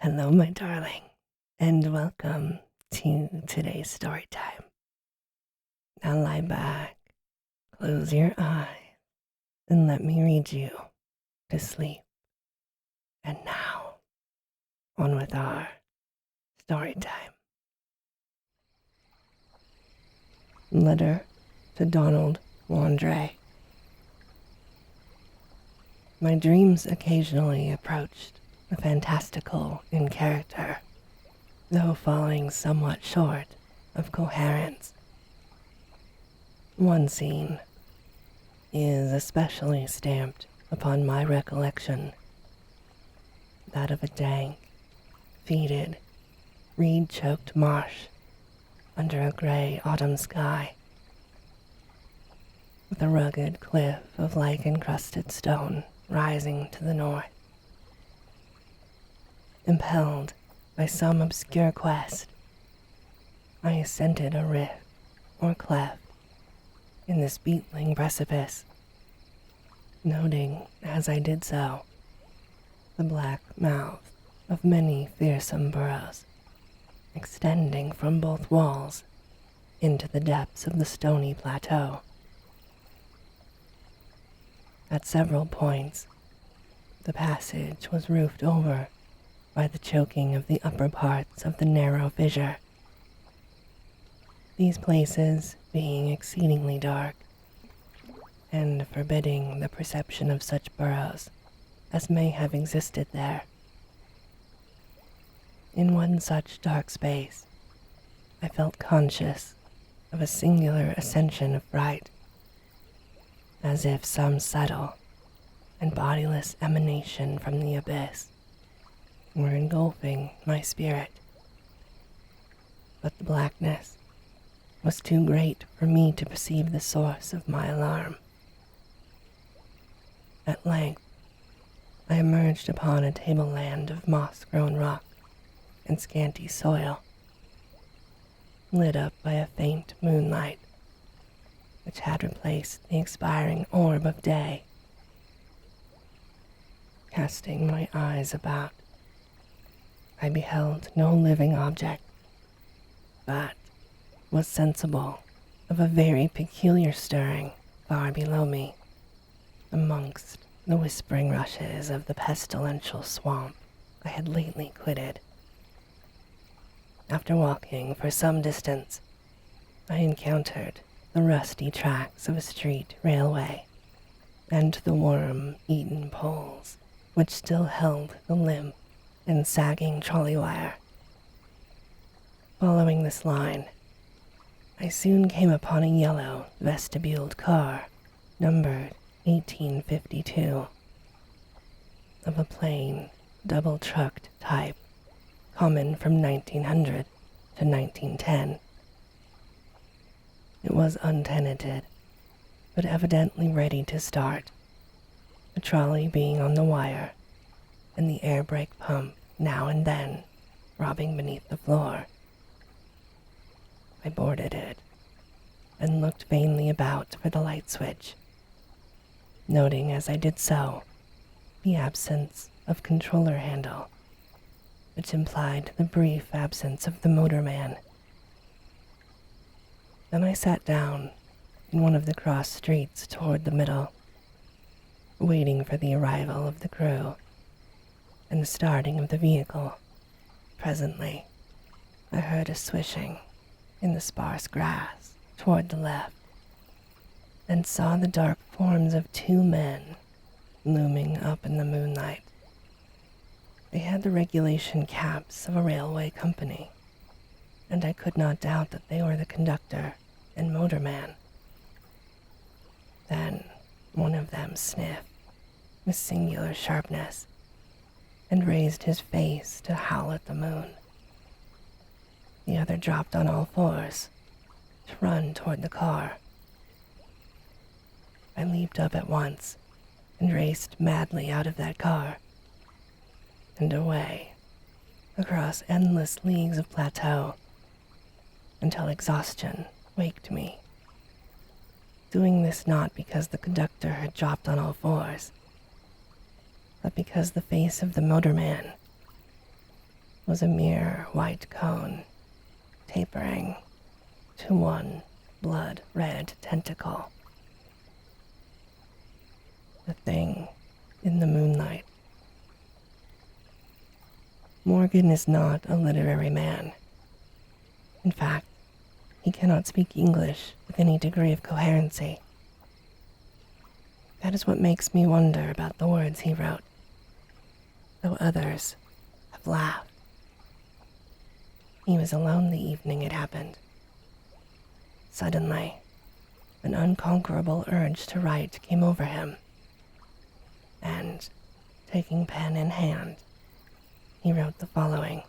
Hello, my darling, and welcome to today's story time. Now lie back, close your eyes, and let me read you to sleep. And now, on with our story time. Letter to Donald Wandre. My dreams occasionally approached the fantastical in character, though falling somewhat short of coherence. One scene is especially stamped upon my recollection, that of a dank, fetid, reed-choked marsh under a gray autumn sky, with a rugged cliff of lichen-crusted stone rising to the north. Impelled by some obscure quest, I ascended a rift or cleft in this beetling precipice, noting as I did so the black mouth of many fearsome burrows extending from both walls into the depths of the stony plateau. At several points, the passage was roofed over by the choking of the upper parts of the narrow fissure, these places being exceedingly dark and forbidding the perception of such burrows as may have existed there. In one such dark space, I felt conscious of a singular ascension of fright, as if some subtle and bodiless emanation from the abyss were engulfing my spirit. But the blackness was too great for me to perceive the source of my alarm. At length, I emerged upon a tableland of moss-grown rock and scanty soil, lit up by a faint moonlight, which had replaced the expiring orb of day. Casting my eyes about, I beheld no living object, but was sensible of a very peculiar stirring far below me, amongst the whispering rushes of the pestilential swamp I had lately quitted. After walking for some distance, I encountered the rusty tracks of a street railway and the worm-eaten poles which still held the limp and sagging trolley wire. Following this line, I soon came upon a yellow vestibuled car numbered 1852, of a plain, double-trucked type common from 1900 to 1910. It was untenanted, but evidently ready to start, the trolley being on the wire and the air brake pump now and then throbbing beneath the floor. I boarded it and looked vainly about for the light switch, noting as I did so the absence of controller handle, which implied the brief absence of the motorman. Then I sat down in one of the cross streets toward the middle, waiting for the arrival of the crew and the starting of the vehicle. Presently, I heard a swishing in the sparse grass toward the left, and saw the dark forms of two men looming up in the moonlight. They had the regulation caps of a railway company, and I could not doubt that they were the conductor and motorman. Then one of them sniffed with singular sharpness and raised his face to howl at the moon. The other dropped on all fours to run toward the car. I leaped up at once and raced madly out of that car and away across endless leagues of plateau until exhaustion waked me. Doing this not because the conductor had dropped on all fours, but because the face of the motorman was a mere white cone, tapering to one blood-red tentacle. The thing in the moonlight. Morgan is not a literary man. In fact, he cannot speak English with any degree of coherency. That is what makes me wonder about the words he wrote, though others have laughed. He was alone the evening it happened. Suddenly, an unconquerable urge to write came over him, and, taking pen in hand, he wrote the following.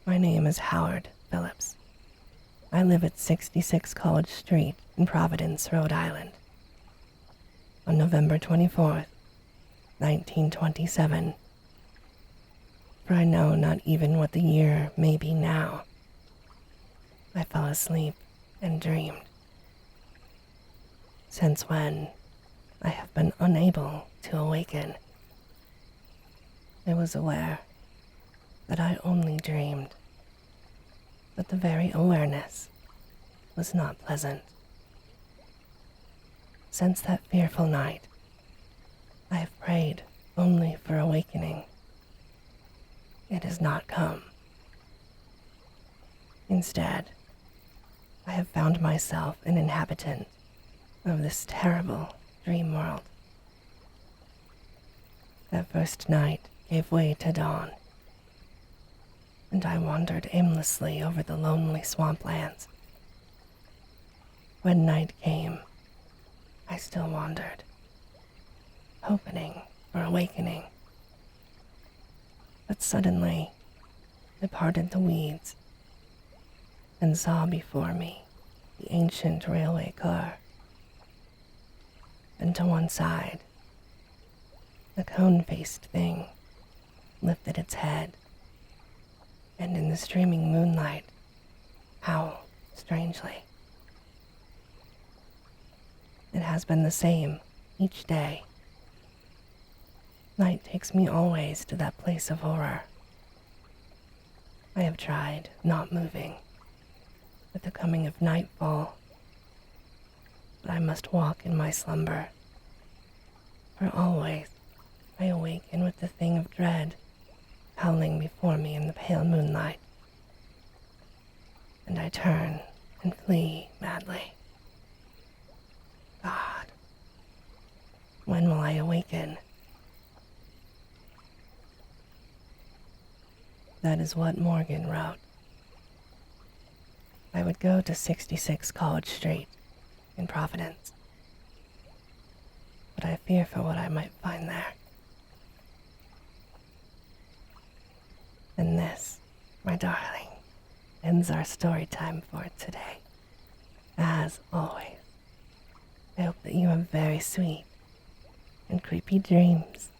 My name is Howard Phillips. I live at 66 College Street in Providence, Rhode Island. On November 24th, 1927, for I know not even what the year may be now, I fell asleep and dreamed. Since when, I have been unable to awaken. I was aware that I only dreamed, but the very awareness was not pleasant. Since that fearful night, I have prayed only for awakening. It has not come. Instead, I have found myself an inhabitant of this terrible dream world. That first night gave way to dawn, and I wandered aimlessly over the lonely swamplands. When night came, I still wandered, hoping for awakening. But suddenly, I parted the weeds and saw before me the ancient railway car. And to one side, the cone-faced thing lifted its head, and in the streaming moonlight, howled strangely. It has been the same each day. Night takes me always to that place of horror. I have tried not moving with the coming of nightfall, but I must walk in my slumber, for always I awaken with the thing of dread howling before me in the pale moonlight, and I turn and flee madly. God, when will I awaken? That is what Morgan wrote. I would go to 66 College Street in Providence, but I fear for what I might find there. And this, my darling, ends our story time for today. As always, I hope that you have very sweet and creepy dreams.